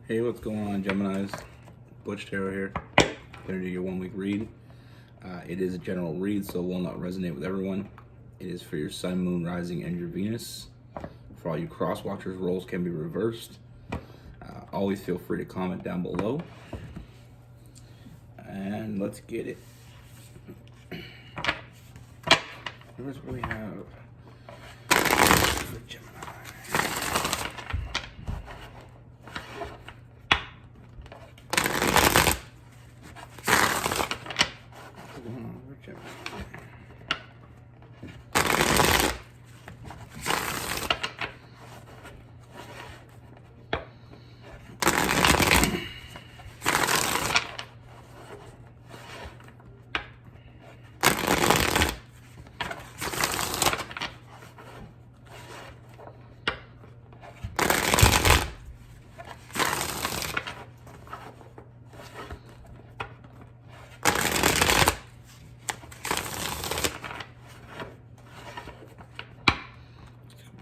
Hey, what's going on, Geminis? Butch Tarot here. Gonna do your 1 week read. It is a general read, so it will not resonate with everyone. It is for your Sun, Moon, Rising, and your Venus. For all you cross watchers, roles can be reversed. Always feel free to comment down below. And let's get it. Here's what we have for Gemini.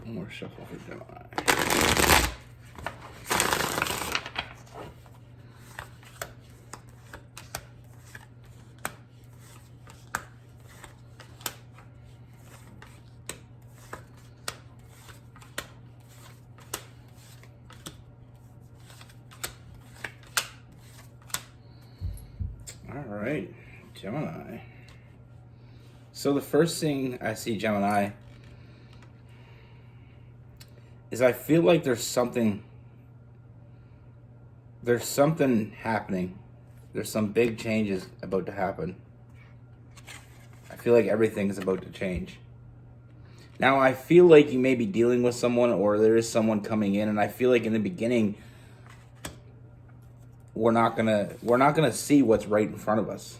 One more shuffle for Gemini. All right, Gemini. So the first thing I see, Gemini, is I feel like there's something happening. There's some big changes about to happen. I feel like everything's about to change. Now, I feel like you may be dealing with someone, or there is someone coming in, and I feel like in the beginning we're not gonna see what's right in front of us.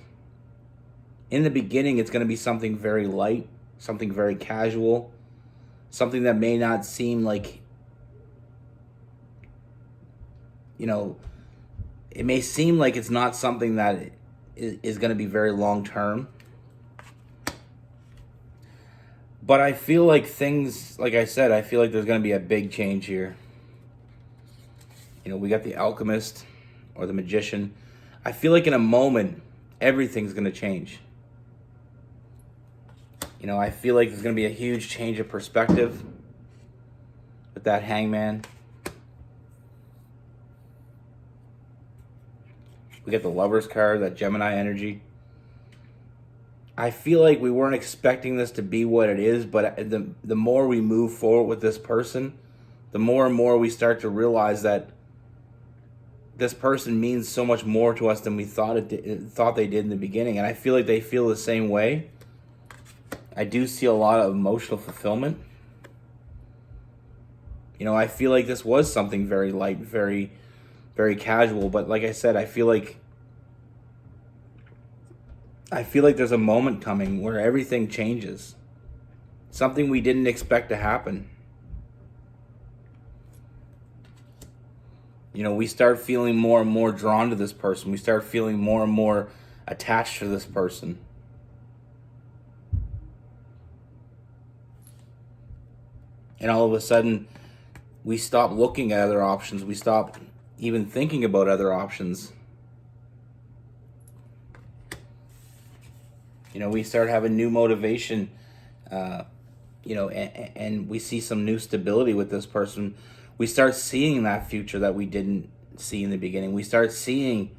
In the beginning, it's gonna be something very light, something very casual, something that may not seem like, it may seem like it's not something that is going to be very long term. But I feel like things, like I said, I feel like there's going to be a big change here. We got the Alchemist or the Magician. I feel like in a moment, everything's going to change. I feel like there's going to be a huge change of perspective with that Hangman. We get the Lover's card, that Gemini energy. I feel like we weren't expecting this to be what it is, but the more we move forward with this person, the more and more we start to realize that this person means so much more to us than we thought they did in the beginning. And I feel like they feel the same way. I do see a lot of emotional fulfillment. I feel like this was something very light, very, very casual. But like I said, I feel like there's a moment coming where everything changes. Something we didn't expect to happen. We start feeling more and more drawn to this person. We start feeling more and more attached to this person. And all of a sudden, we stop looking at other options. We stop even thinking about other options. We start having new motivation, and we see some new stability with this person. We start seeing that future that we didn't see in the beginning. We start seeing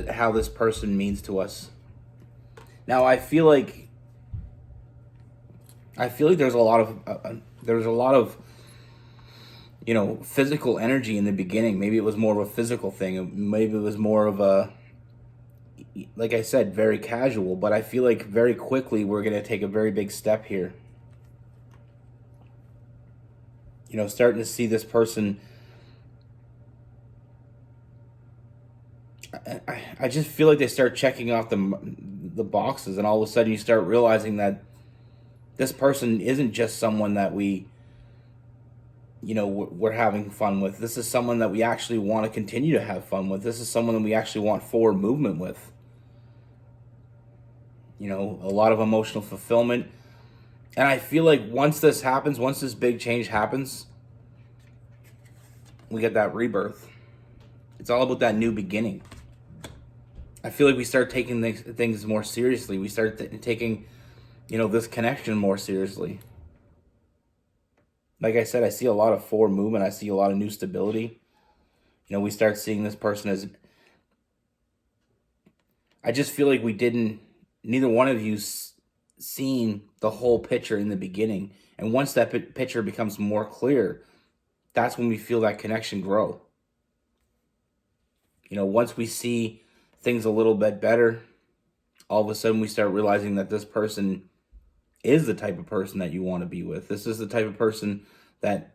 how this person means to us. Now, I feel like there's a lot of physical energy in the beginning. Maybe it was more of a physical thing. Maybe it was more of a, like I said, very casual. But I feel like very quickly we're going to take a very big step here. Starting to see this person. I just feel like they start checking off the boxes, and all of a sudden you start realizing that this person isn't just someone that we're having fun with. This is someone that we actually want to continue to have fun with. This is someone that we actually want forward movement with. A lot of emotional fulfillment. And I feel like once this happens, once this big change happens, we get that rebirth. It's all about that new beginning. I feel like we start taking things more seriously. We start taking, this connection more seriously. Like I said, I see a lot of forward movement. I see a lot of new stability. We start seeing this person as, I just feel like neither one of you seen the whole picture in the beginning. And once that picture becomes more clear, that's when we feel that connection grow. Once we see things a little bit better, all of a sudden we start realizing that this person is the type of person that you want to be with. This is the type of person that,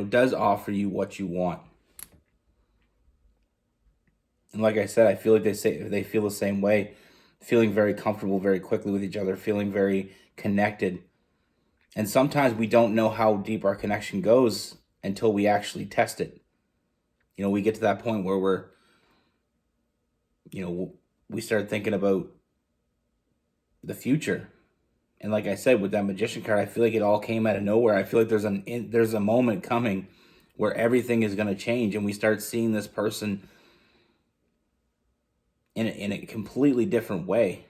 does offer you what you want. And like I said, I feel like they feel the same way, feeling very comfortable very quickly with each other, feeling very connected. And sometimes we don't know how deep our connection goes until we actually test it. We get to that point where we start thinking about the future. And like I said, with that Magician card, I feel like it all came out of nowhere. I feel like there's a moment coming where everything is going to change, and we start seeing this person in a completely different way.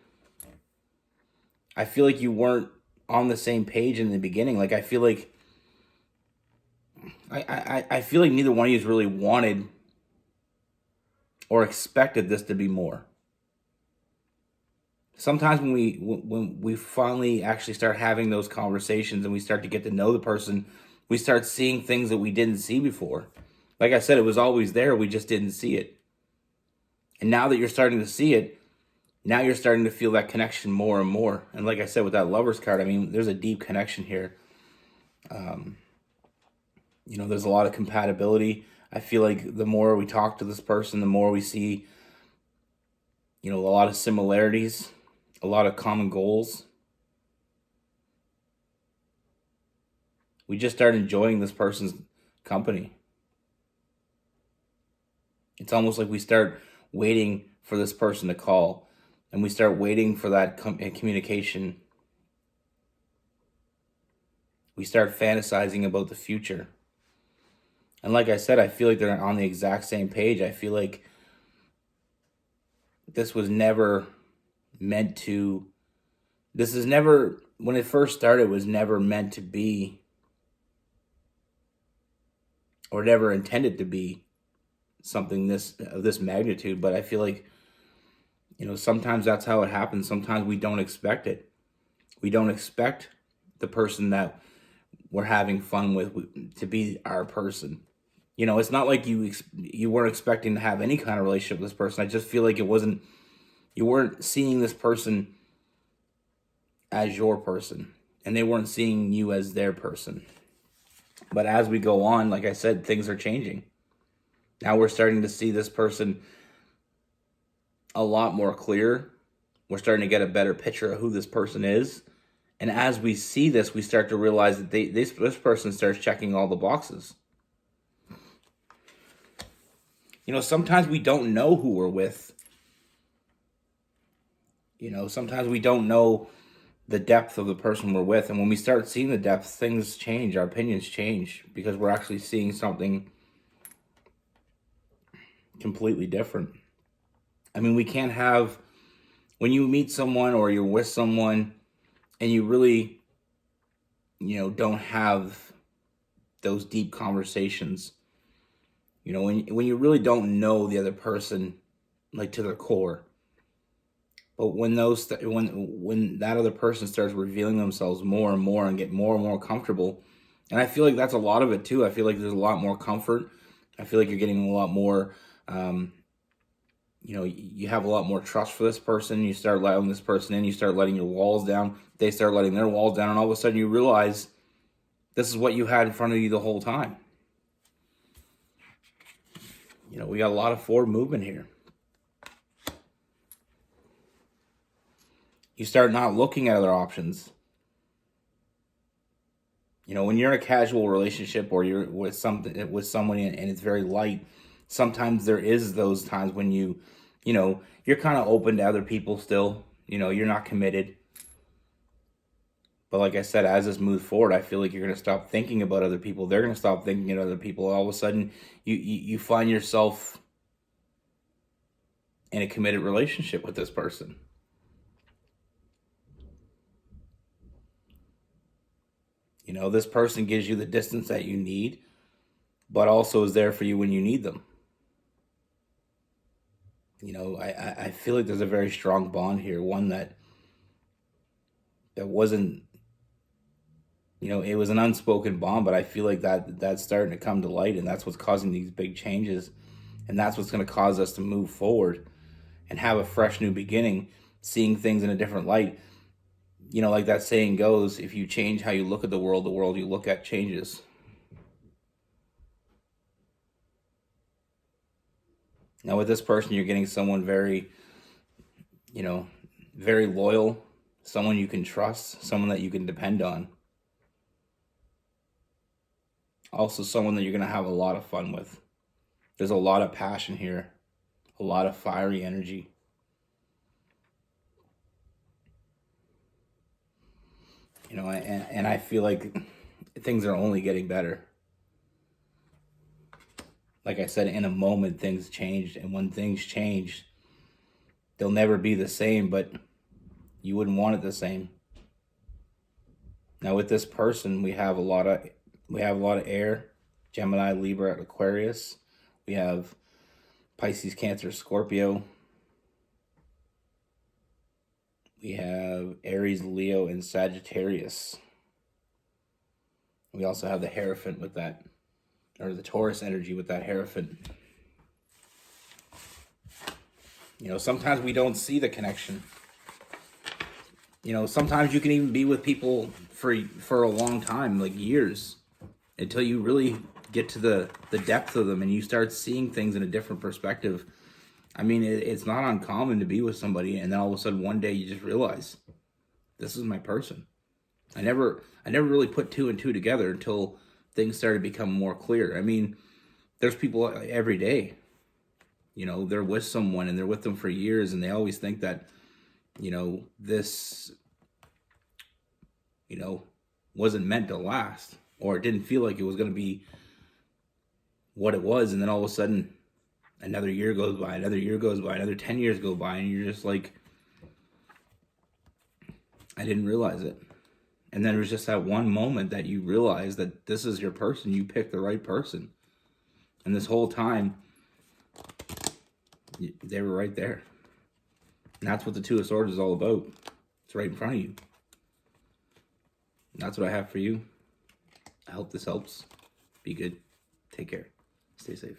I feel like you weren't on the same page in the beginning. Like I feel like I feel like neither one of you really wanted or expected this to be more. Sometimes when we finally actually start having those conversations and we start to get to know the person, we start seeing things that we didn't see before. Like I said, it was always there, we just didn't see it. And now that you're starting to see it, now you're starting to feel that connection more and more. And like I said, with that Lover's card, I mean, there's a deep connection here. There's a lot of compatibility. I feel like the more we talk to this person, the more we see, a lot of similarities, a lot of common goals. We just start enjoying this person's company. It's almost like we start waiting for this person to call, and we start waiting for that communication. We start fantasizing about the future. And like I said, I feel like they're on the exact same page. I feel like this was never meant to, when it first started, it was never meant to be, or never intended to be something of this magnitude. But I feel like, sometimes that's how it happens. Sometimes we don't expect it. We don't expect the person that we're having fun with to be our person. It's not like you weren't expecting to have any kind of relationship with this person. I just feel like you weren't seeing this person as your person, and they weren't seeing you as their person. But as we go on, like I said, things are changing. Now we're starting to see this person a lot more clear. We're starting to get a better picture of who this person is. And as we see this, we start to realize that this person starts checking all the boxes. Sometimes we don't know who we're with. Sometimes we don't know the depth of the person we're with. And when we start seeing the depth, things change. Our opinions change because we're actually seeing something completely different. I mean, we can't have, when you meet someone or you're with someone and you really, don't have those deep conversations, when you really don't know the other person, like to their core. But when that other person starts revealing themselves more and more and get more and more comfortable, and I feel like that's a lot of it too. I feel like there's a lot more comfort. I feel like you're getting a lot more, you have a lot more trust for this person. You start letting this person in. You start letting your walls down. They start letting their walls down. And all of a sudden you realize this is what you had in front of you the whole time. We got a lot of forward movement here. You start not looking at other options. When you're in a casual relationship or you're with someone and it's very light, sometimes there is those times when you're kind of open to other people still. You're not committed. But like I said, as this moves forward, I feel like you're going to stop thinking about other people. They're going to stop thinking about other people. All of a sudden, you find yourself in a committed relationship with this person. You know, this person gives you the distance that you need, but also is there for you when you need them. You know, I feel like there's a very strong bond here, one that wasn't, you know, it was an unspoken bond, but I feel like that's starting to come to light, and that's what's causing these big changes, and that's what's going to cause us to move forward and have a fresh new beginning, seeing things in a different light. You know, like that saying goes, if you change how you look at the world you look at changes. Now with this person, you're getting someone very, you know, very loyal, someone you can trust, someone that you can depend on. Also someone that you're going to have a lot of fun with. There's a lot of passion here, a lot of fiery energy. You know, and I feel like things are only getting better. Like I said, in a moment, things changed. And when things change, they'll never be the same, but you wouldn't want it the same. Now with this person, we have a lot of air, Gemini, Libra, Aquarius. We have Pisces, Cancer, Scorpio. We have Aries, Leo, and Sagittarius. We also have the Hierophant with that, or the Taurus energy with that Hierophant. You know, sometimes we don't see the connection. You know, sometimes you can even be with people for a long time, like years, until you really get to the depth of them and you start seeing things in a different perspective. I mean, it's not uncommon to be with somebody and then all of a sudden one day you just realize, this is my person. I never really put two and two together until things started to become more clear. I mean, there's people every day, you know, they're with someone and they're with them for years and they always think that, you know, this, you know, wasn't meant to last, or it didn't feel like it was going to be what it was. And then all of a sudden another year goes by, another year goes by, another 10 years go by, and you're just like, I didn't realize it. And then it was just that one moment that you realize that this is your person. You picked the right person. And this whole time, they were right there. And that's what the Two of Swords is all about. It's right in front of you. And that's what I have for you. I hope this helps. Be good. Take care. Stay safe.